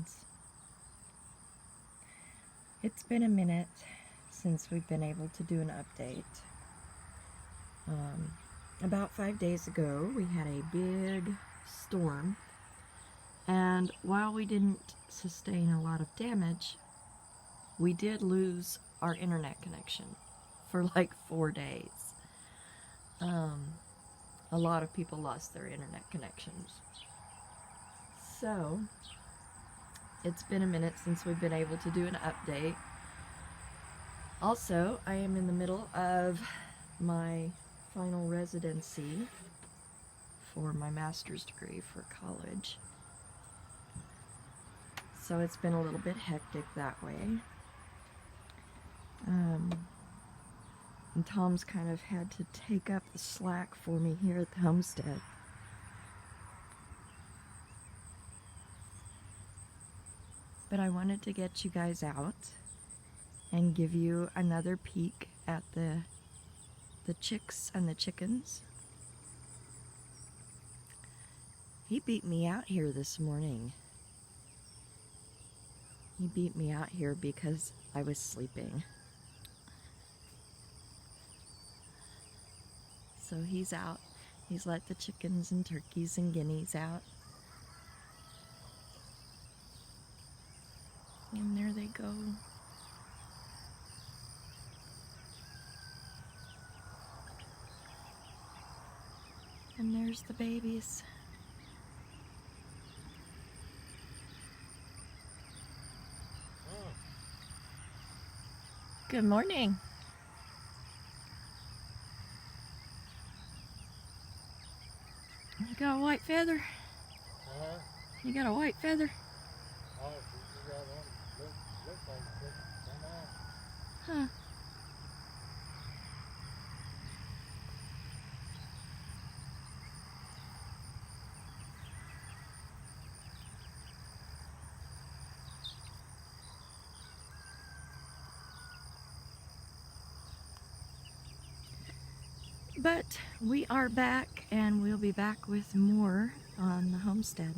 friends. It's been a minute since we've been able to do an update. About 5 days ago, we had a big storm, and while we didn't sustain a lot of damage, we did lose our internet connection for like 4 days. A lot of people lost their internet connections. So, it's been a minute since we've been able to do an update. Also, I am in the middle of my final residency for my master's degree for college. So it's been a little bit hectic that way. And Tom's kind of had to take up the slack for me here at the homestead. But I wanted to get you guys out and give you another peek at the chicks and the chickens. He beat me out here this morning. He beat me out here because I was sleeping. So he's out. He's let the chickens and turkeys and guineas out. And there they go. And there's the babies. Good morning. You got a white feather? Uh-huh. You got a white feather? Oh, you got one. Looks like it's come out. Huh. But we are back, and we'll be back with more on the homestead.